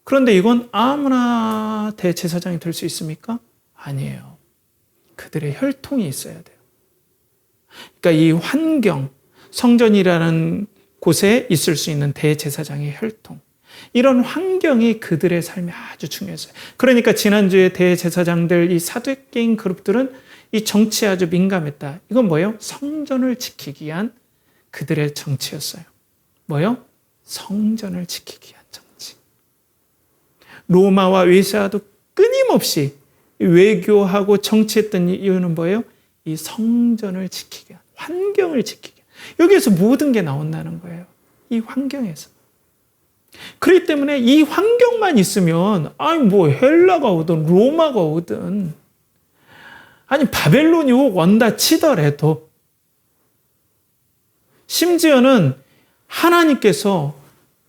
그런데 이건 아무나 대제사장이 될 수 있습니까? 아니에요. 그들의 혈통이 있어야 돼요. 그러니까 이 환경, 성전이라는 곳에 있을 수 있는 대제사장의 혈통, 이런 환경이 그들의 삶에 아주 중요했어요. 그러니까 지난주에 대제사장들, 이 사두개인 그룹들은 이 정치에 아주 민감했다. 이건 뭐예요? 성전을 지키기 위한 그들의 정치였어요. 뭐예요? 성전을 지키기 위한 정치. 로마와 외세와도 끊임없이 외교하고 정치했던 이유는 뭐예요? 이 성전을 지키기 위한, 환경을 지키기 위한. 여기에서 모든 게 나온다는 거예요. 이 환경에서. 그렇기 때문에 이 환경만 있으면, 아니 뭐 헬라가 오든 로마가 오든, 아니 바벨론이 온다 치더라도, 심지어는 하나님께서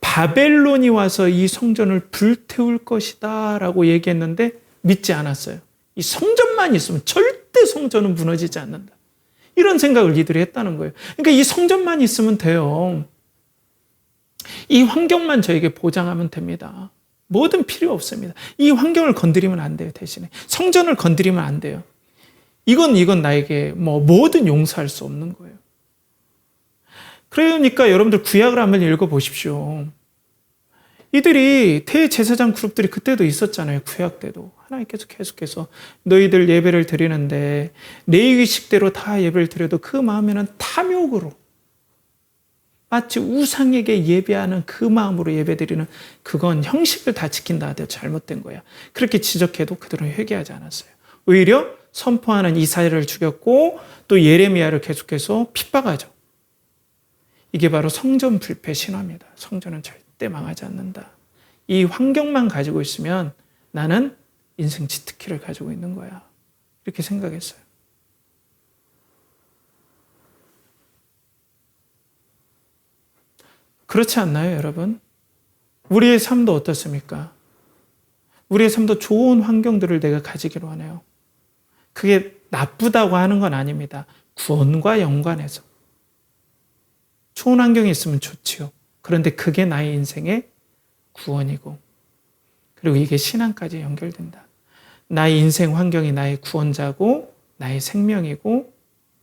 바벨론이 와서 이 성전을 불태울 것이다 라고 얘기했는데 믿지 않았어요. 이 성전만 있으면 절대 성전은 무너지지 않는다. 이런 생각을 이들이 했다는 거예요. 그러니까 이 성전만 있으면 돼요. 이 환경만 저에게 보장하면 됩니다. 뭐든 필요 없습니다. 이 환경을 건드리면 안 돼요. 대신에 성전을 건드리면 안 돼요. 이건 나에게 뭐든 용서할 수 없는 거예요. 그러니까 여러분들 구약을 한번 읽어보십시오. 이들이 대제사장 그룹들이 그때도 있었잖아요. 구약 때도. 하나님께서 계속해서 너희들 예배를 드리는데 레위기식대로 다 예배를 드려도 그 마음에는 탐욕으로, 마치 우상에게 예배하는 그 마음으로 예배드리는, 그건 형식을 다 지킨다 하더라도 잘못된 거야. 그렇게 지적해도 그들은 회개하지 않았어요. 오히려 선포하는 이사야를 죽였고 또 예레미야를 계속해서 핍박하죠. 이게 바로 성전 불패 신화입니다. 성전은 절대 망하지 않는다. 이 환경만 가지고 있으면 나는 인생 치트키를 가지고 있는 거야. 이렇게 생각했어요. 그렇지 않나요, 여러분? 우리의 삶도 어떻습니까? 우리의 삶도 좋은 환경들을 내가 가지기로 하네요. 그게 나쁘다고 하는 건 아닙니다. 구원과 연관해서. 좋은 환경이 있으면 좋지요. 그런데 그게 나의 인생의 구원이고, 그리고 이게 신앙까지 연결된다. 나의 인생 환경이 나의 구원자고 나의 생명이고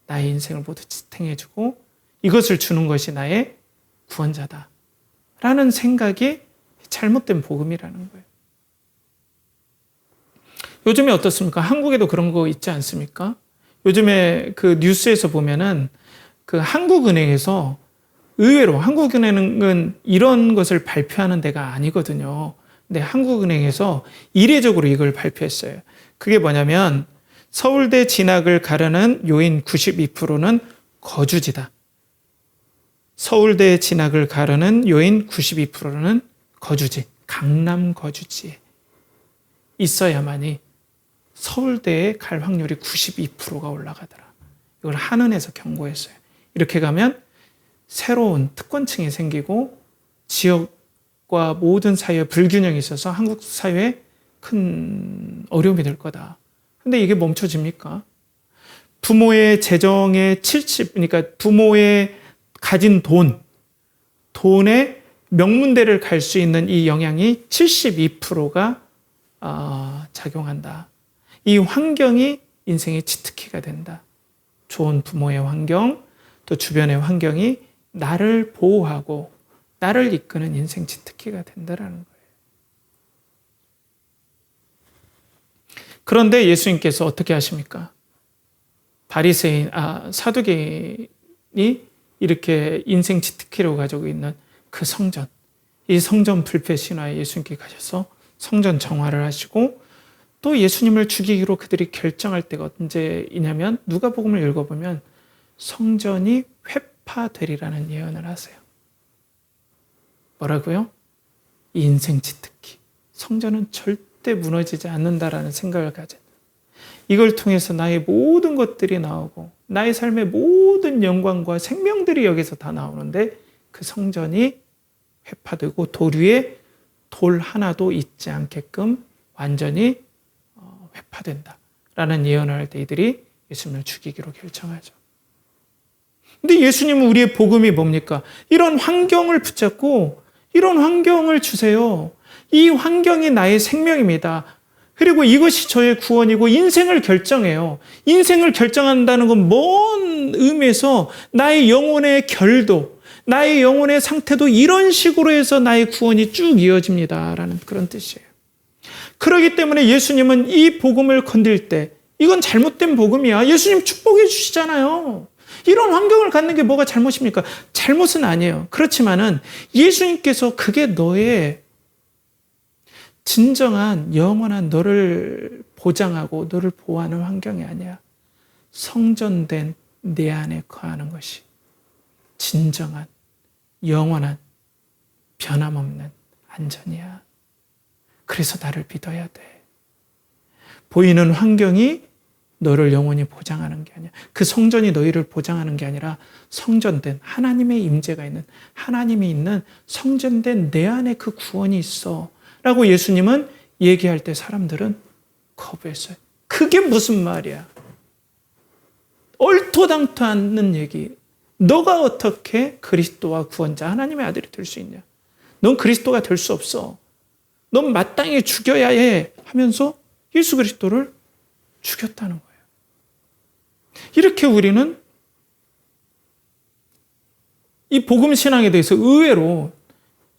나의 인생을 모두 지탱해주고 이것을 주는 것이 나의 구원자다 라는 생각이 잘못된 복음이라는 거예요. 요즘에 어떻습니까? 한국에도 그런 거 있지 않습니까? 요즘에 그 뉴스에서 보면은 그 한국은행에서, 의외로 한국은행은 이런 것을 발표하는 데가 아니거든요. 근데 한국은행에서 이례적으로 이걸 발표했어요. 그게 뭐냐면 서울대 진학을 가르는 요인 92%는 거주지다. 서울대 진학을 가르는 요인 92%는 거주지, 강남 거주지에 있어야만이 서울대에 갈 확률이 92%가 올라가더라. 이걸 한은에서 경고했어요. 이렇게 가면 새로운 특권층이 생기고 지역과 모든 사회에 불균형이 있어서 한국 사회에 큰 어려움이 될 거다. 근데 이게 멈춰집니까? 부모의 재정의 70, 그러니까 부모의 가진 돈의 명문대를 갈 수 있는 이 영향이 72%가 작용한다. 이 환경이 인생의 치트키가 된다. 좋은 부모의 환경, 또 주변의 환경이 나를 보호하고 나를 이끄는 인생 치트키가 된다라는 거예요. 그런데 예수님께서 어떻게 하십니까? 사두개인이 이렇게 인생 치트키로 가지고 있는 그 성전, 이 성전 불패 신화에 예수님께 가셔서 성전 정화를 하시고, 또 예수님을 죽이기로 그들이 결정할 때가 언제이냐면 누가복음을 읽어보면 성전이 회파되리라는 예언을 하세요. 뭐라고요? 인생 치트키. 성전은 절대 무너지지 않는다라는 생각을 가진. 이걸 통해서 나의 모든 것들이 나오고 나의 삶의 모든 영광과 생명들이 여기서 다 나오는데 그 성전이 회파되고 돌 위에 돌 하나도 있지 않게끔 완전히 회파된다라는 예언을 할 때 이들이 예수님을 죽이기로 결정하죠. 근데 예수님은 우리의 복음이 뭡니까? 이런 환경을 붙잡고 이런 환경을 주세요. 이 환경이 나의 생명입니다. 그리고 이것이 저의 구원이고 인생을 결정해요. 인생을 결정한다는 건 뭔 의미에서 나의 영혼의 결도, 나의 영혼의 상태도 이런 식으로 해서 나의 구원이 쭉 이어집니다라는 그런 뜻이에요. 그렇기 때문에 예수님은 이 복음을 건들 때 이건 잘못된 복음이야. 예수님 축복해 주시잖아요. 이런 환경을 갖는 게 뭐가 잘못입니까? 잘못은 아니에요. 그렇지만은 예수님께서 그게 너의 진정한 영원한 너를 보장하고 너를 보호하는 환경이 아니야. 성전된 내 안에 거하는 것이 진정한 영원한 변함없는 안전이야. 그래서 나를 믿어야 돼. 보이는 환경이 너를 영원히 보장하는 게 아니야. 그 성전이 너희를 보장하는 게 아니라 성전된 하나님의 임재가 있는, 하나님이 있는 성전된 내 안에 그 구원이 있어 라고 예수님은 얘기할 때 사람들은 거부했어요. 그게 무슨 말이야? 얼토당토 않는 얘기. 너가 어떻게 그리스도와 구원자 하나님의 아들이 될 수 있냐? 넌 그리스도가 될 수 없어. 넌 마땅히 죽여야 해 하면서 예수 그리스도를 죽였다는 거예요. 이렇게 우리는 이 복음 신앙에 대해서 의외로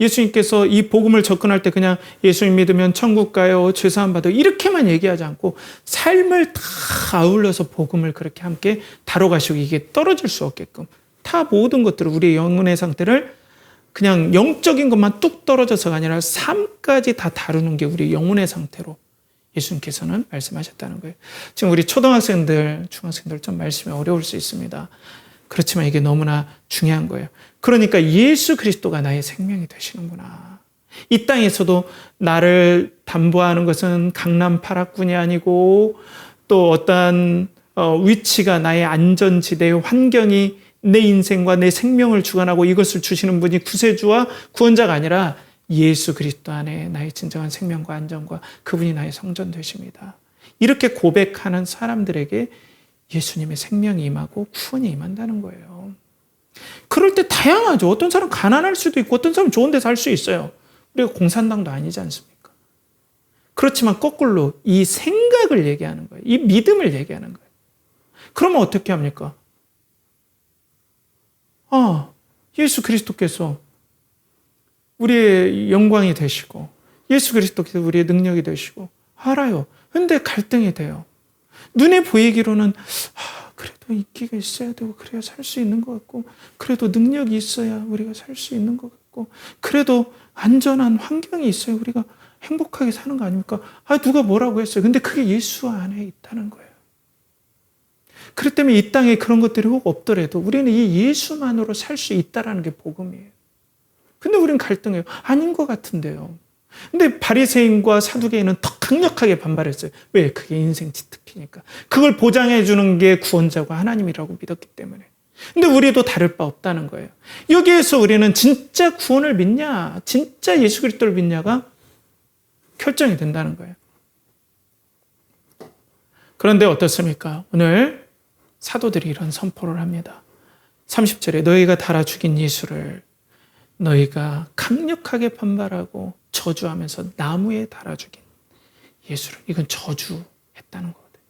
예수님께서 이 복음을 접근할 때 그냥 예수님 믿으면 천국 가요, 죄사함 받아요 이렇게만 얘기하지 않고 삶을 다 아울러서 복음을 그렇게 함께 다뤄가시고 이게 떨어질 수 없게끔 다 모든 것들을 우리의 영혼의 상태를 그냥 영적인 것만 뚝 떨어져서가 아니라 삶까지 다 다루는 게 우리 영혼의 상태로 예수님께서는 말씀하셨다는 거예요. 지금 우리 초등학생들, 중학생들 좀 말씀이 어려울 수 있습니다. 그렇지만 이게 너무나 중요한 거예요. 그러니까 예수 그리스도가 나의 생명이 되시는구나. 이 땅에서도 나를 담보하는 것은 강남 8학군이 아니고 또 어떠한 위치가 나의 안전지대의 환경이 내 인생과 내 생명을 주관하고 이것을 주시는 분이 구세주와 구원자가 아니라 예수 그리스도 안에 나의 진정한 생명과 안전과 그분이 나의 성전 되십니다. 이렇게 고백하는 사람들에게 예수님의 생명이 임하고 구원이 임한다는 거예요. 그럴 때 다양하죠. 어떤 사람 가난할 수도 있고 어떤 사람 좋은 데 살 수 있어요. 우리가 공산당도 아니지 않습니까? 그렇지만 거꾸로 이 생각을 얘기하는 거예요. 이 믿음을 얘기하는 거예요. 그러면 어떻게 합니까? 예수 그리스도께서 우리의 영광이 되시고 예수 그리스도께서 우리의 능력이 되시고 알아요. 근데 갈등이 돼요. 눈에 보이기로는 그래도 인기가 있어야 되고 그래야 살 수 있는 것 같고 그래도 능력이 있어야 우리가 살 수 있는 것 같고 그래도 안전한 환경이 있어야 우리가 행복하게 사는 거 아닙니까? 누가 뭐라고 했어요. 근데 그게 예수 안에 있다는 거예요. 그렇기 때문에 이 땅에 그런 것들이 혹 없더라도 우리는 이 예수만으로 살 수 있다는 게 복음이에요. 근데 우리는 갈등해요. 아닌 것 같은데요. 근데 바리새인과 사두개인은 더 강력하게 반발했어요. 왜? 그게 인생 치트키니까. 그걸 보장해 주는 게 구원자고 하나님이라고 믿었기 때문에. 근데 우리도 다를 바 없다는 거예요. 여기에서 우리는 진짜 구원을 믿냐, 진짜 예수 그리스도를 믿냐가 결정이 된다는 거예요. 그런데 어떻습니까? 오늘 사도들이 이런 선포를 합니다. 30절에 너희가 달아 죽인 예수를 너희가 강력하게 반발하고 저주하면서 나무에 달아 죽인 예수를, 이건 저주했다는 거거든요.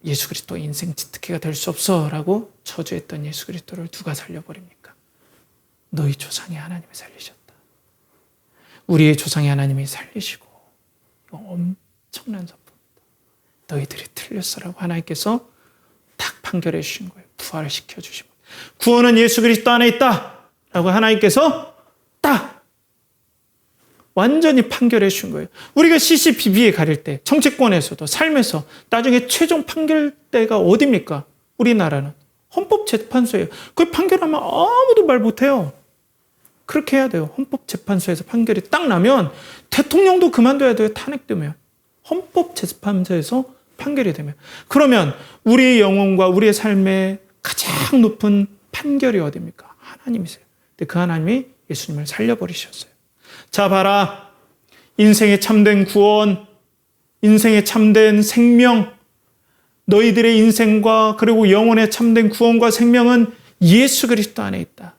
예수 그리스도 인생 치트키가 될 수 없어 라고 저주했던 예수 그리스도를 누가 살려버립니까? 너희 조상이 하나님이 살리셨다. 우리의 조상이 하나님이 살리시고 이거 엄청난 선포입니다. 너희들이 틀렸어라고 하나님께서 딱 판결해 주신 거예요. 부활시켜 주신 거예요. 구원은 예수 그리스도 안에 있다 라고 하나님께서 딱 완전히 판결해 주신 거예요. 우리가 CCBB에 가릴 때 정치권에서도 삶에서 나중에 최종 판결대가 어디입니까? 우리나라는 헌법재판소예요. 그 판결하면 아무도 말 못해요. 그렇게 해야 돼요. 헌법재판소에서 판결이 딱 나면 대통령도 그만둬야 돼요. 탄핵되면. 헌법재판소에서 판결이 되면. 그러면 우리의 영혼과 우리의 삶의 가장 높은 판결이 어디입니까? 하나님이세요. 근데 그 하나님이 예수님을 살려버리셨어요. 자, 봐라. 인생의 참된 구원, 인생의 참된 생명, 너희들의 인생과 그리고 영혼의 참된 구원과 생명은 예수 그리스도 안에 있다.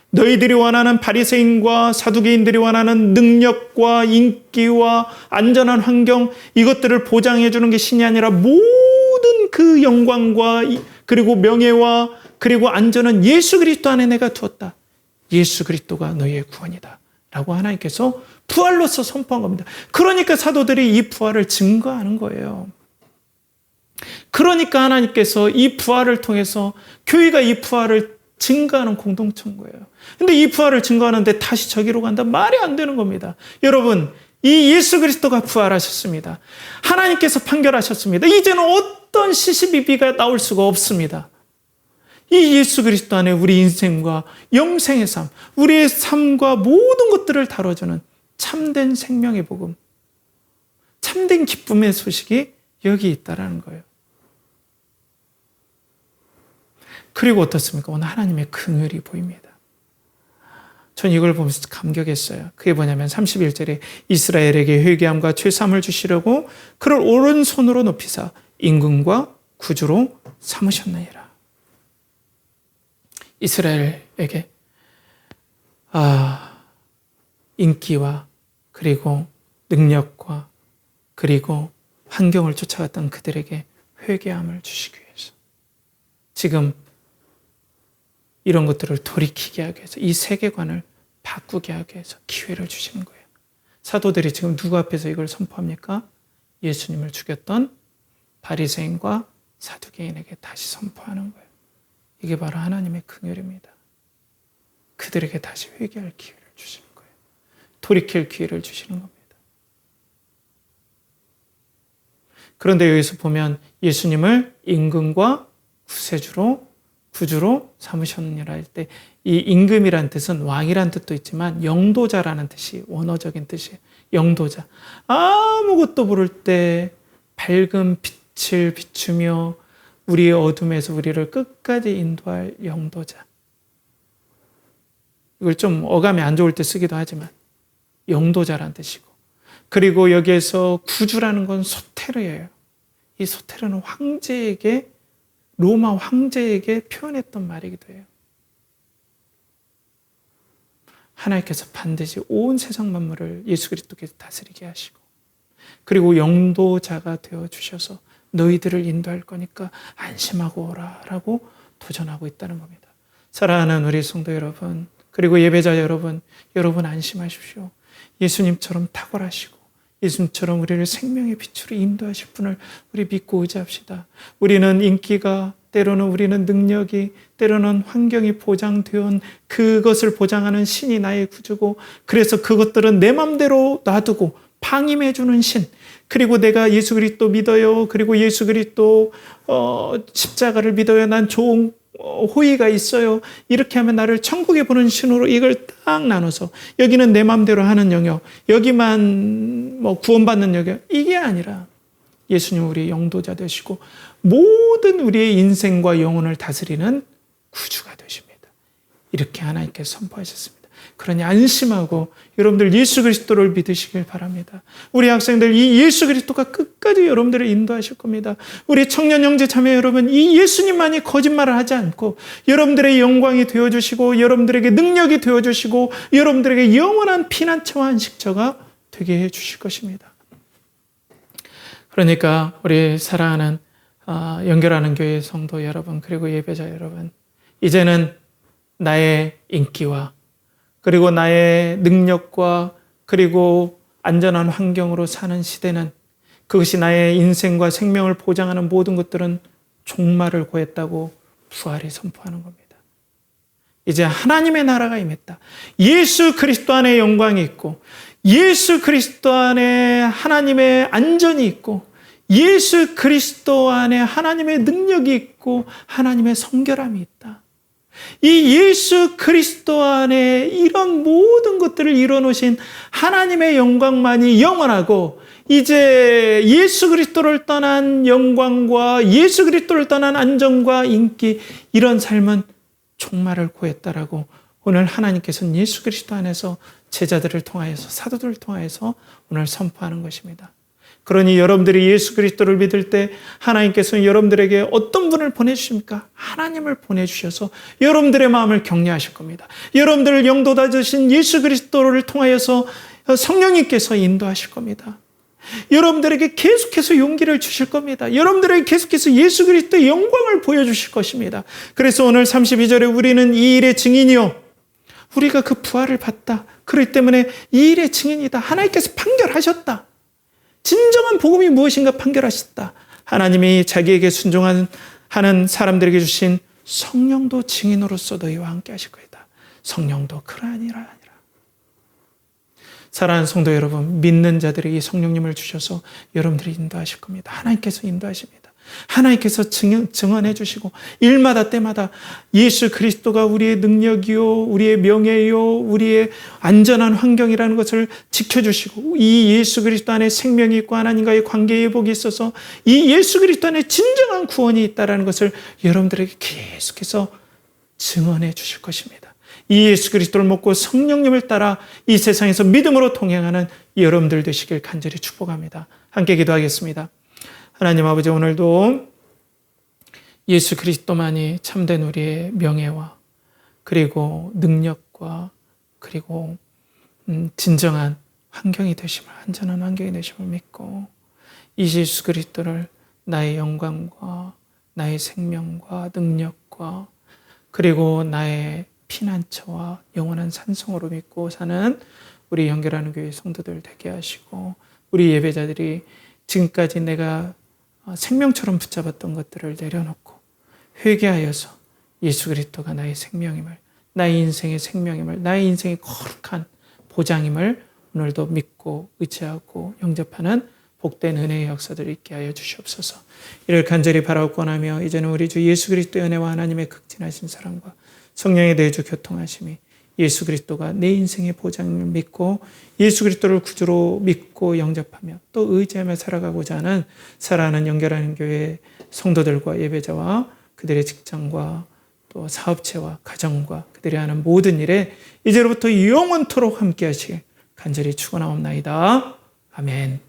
너희들이 원하는 바리새인과 사두개인들이 원하는 능력과 인기와 안전한 환경, 이것들을 보장해 주는 게 신이 아니라 모든 그 영광과 그리고 명예와 그리고 안전은 예수 그리스도 안에 내가 두었다. 예수 그리스도가 너희의 구원이다 라고 하나님께서 부활로서 선포한 겁니다. 그러니까 사도들이 이 부활을 증거하는 거예요. 그러니까 하나님께서 이 부활을 통해서 교회가 이 부활을 증거하는 공동체인 거예요. 근데 이 부활을 증거하는데 다시 저기로 간다? 말이 안 되는 겁니다. 여러분, 이 예수 그리스도가 부활하셨습니다. 하나님께서 판결하셨습니다. 이제는 어떤 시시비비가 나올 수가 없습니다. 이 예수 그리스도 안에 우리 인생과 영생의 삶, 우리의 삶과 모든 것들을 다뤄주는 참된 생명의 복음, 참된 기쁨의 소식이 여기 있다라는 거예요. 그리고 어떻습니까? 오늘 하나님의 긍휼이 보입니다. 전 이걸 보면서 감격했어요. 그게 뭐냐면 31절에 이스라엘에게 회개함과 죄사함을 주시려고 그를 오른손으로 높이사 임금과 구주로 삼으셨느니라. 이스라엘에게 인기와 그리고 능력과 그리고 환경을 쫓아갔던 그들에게 회개함을 주시기 위해서 지금 이런 것들을 돌이키게 하기 위해서 이 세계관을 바꾸게 하기 위해서 기회를 주시는 거예요. 사도들이 지금 누구 앞에서 이걸 선포합니까? 예수님을 죽였던 바리새인과 사두개인에게 다시 선포하는 거예요. 이게 바로 하나님의 긍휼입니다. 그들에게 다시 회개할 기회를 주시는 거예요. 돌이킬 기회를 주시는 겁니다. 그런데 여기서 보면 예수님을 임금과 구주로 삼으셨느니라 할 때 이 임금이란 뜻은 왕이란 뜻도 있지만 영도자라는 뜻이 원어적인 뜻이에요. 영도자. 아무것도 모를 때 밝은 빛을 비추며 우리의 어둠에서 우리를 끝까지 인도할 영도자. 이걸 좀 어감이 안 좋을 때 쓰기도 하지만 영도자라는 뜻이고, 그리고 여기에서 구주라는 건 소테르예요. 이 소테르는 황제에게, 로마 황제에게 표현했던 말이기도 해요. 하나님께서 반드시 온 세상 만물을 예수 그리스도께서 다스리게 하시고, 그리고 영도자가 되어주셔서 너희들을 인도할 거니까 안심하고 오라 라고 도전하고 있다는 겁니다. 사랑하는 우리 성도 여러분, 그리고 예배자 여러분, 여러분 안심하십시오. 예수님처럼 탁월하시고 예수님처럼 우리를 생명의 빛으로 인도하실 분을 우리 믿고 의지합시다. 우리는 인기가, 때로는 우리는 능력이, 때로는 환경이 보장되어 그것을 보장하는 신이 나의 구주고, 그래서 그것들은 내 맘대로 놔두고 방임해주는 신, 그리고 내가 예수 그리스도 믿어요, 그리고 예수 그리스도 십자가를 믿어요, 난 좋은 호의가 있어요, 이렇게 하면 나를 천국에 보는 신으로 이걸 딱 나눠서 여기는 내 맘대로 하는 영역, 여기만 구원받는 영역, 이게 아니라 예수님 우리의 영도자 되시고 모든 우리의 인생과 영혼을 다스리는 구주가 되십니다. 이렇게 하나님께서 선포하셨습니다. 그러니 안심하고 여러분들 예수 그리스도를 믿으시길 바랍니다. 우리 학생들 이 예수 그리스도가 끝까지 여러분들을 인도하실 겁니다. 우리 청년 형제 자매 여러분, 이 예수님만이 거짓말을 하지 않고 여러분들의 영광이 되어주시고 여러분들에게 능력이 되어주시고 여러분들에게 영원한 피난처와 안식처가 되게 해주실 것입니다. 그러니까 우리 사랑하는 연결하는 교회 성도 여러분, 그리고 예배자 여러분, 이제는 나의 인기와 그리고 나의 능력과 그리고 안전한 환경으로 사는 시대는, 그것이 나의 인생과 생명을 보장하는 모든 것들은 종말을 고했다고 부활이 선포하는 겁니다. 이제 하나님의 나라가 임했다. 예수 그리스도 안에 영광이 있고 예수 그리스도 안에 하나님의 안전이 있고 예수 그리스도 안에 하나님의 능력이 있고 하나님의 성결함이 있다. 이 예수 그리스도 안에 이런 모든 것들을 이뤄놓으신 하나님의 영광만이 영원하고, 이제 예수 그리스도를 떠난 영광과 예수 그리스도를 떠난 안정과 인기, 이런 삶은 종말을 고했다라고 오늘 하나님께서는 예수 그리스도 안에서 제자들을 통하여서 사도들을 통하여서 오늘 선포하는 것입니다. 그러니 여러분들이 예수 그리스도를 믿을 때 하나님께서는 여러분들에게 어떤 분을 보내주십니까? 하나님을 보내주셔서 여러분들의 마음을 격려하실 겁니다. 여러분들을 영도다 주신 예수 그리스도를 통하여서 성령님께서 인도하실 겁니다. 여러분들에게 계속해서 용기를 주실 겁니다. 여러분들에게 계속해서 예수 그리스도의 영광을 보여주실 것입니다. 그래서 오늘 32절에 우리는 이 일의 증인이요. 우리가 그 부활을 봤다. 그렇기 때문에 이 일의 증인이다. 하나님께서 판결하셨다. 진정한 복음이 무엇인가 판결하셨다. 하나님이 자기에게 순종하는 사람들에게 주신 성령도 증인으로서 너희와 함께 하실 것이다. 성령도 그러하니라. 사랑하는 성도 여러분, 믿는 자들에게 성령님을 주셔서 여러분들이 인도하실 겁니다. 하나님께서 인도하십니다. 하나님께서 증언해 주시고 일마다 때마다 예수 그리스도가 우리의 능력이요, 우리의 명예요, 우리의 안전한 환경이라는 것을 지켜주시고 이 예수 그리스도 안에 생명이 있고 하나님과의 관계의 회복이 있어서 이 예수 그리스도 안에 진정한 구원이 있다는 것을 여러분들에게 계속해서 증언해 주실 것입니다. 이 예수 그리스도를 믿고 성령님을 따라 이 세상에서 믿음으로 동행하는 여러분들 되시길 간절히 축복합니다. 함께 기도하겠습니다. 하나님 아버지, 오늘도 예수 그리스도만이 참된 우리의 명예와 그리고 능력과 그리고 진정한 환경이 되심을, 안전한 환경이 되심을 믿고 이 예수 그리스도를 나의 영광과 나의 생명과 능력과 그리고 나의 피난처와 영원한 산성으로 믿고 사는 우리 연결하는 교회 성도들 되게 하시고 우리 예배자들이 지금까지 내가 생명처럼 붙잡았던 것들을 내려놓고 회개하여서 예수 그리스도가 나의 생명임을, 나의 인생의 생명임을, 나의 인생의 거룩한 보장임을 오늘도 믿고 의지하고 영접하는 복된 은혜의 역사들을 있게 하여 주시옵소서. 이를 간절히 바라고 권하며 이제는 우리 주 예수 그리스도의 은혜와 하나님의 극진하신 사랑과 성령의 내주 교통하심이 예수 그리스도가 내 인생의 보장을 믿고 예수 그리스도를 구주로 믿고 영접하며 또 의지하며 살아가고자 하는 사랑하는 연결하는 교회 성도들과 예배자와 그들의 직장과 또 사업체와 가정과 그들이 하는 모든 일에 이제로부터 영원토록 함께 하시길 간절히 축원하옵나이다. 아멘.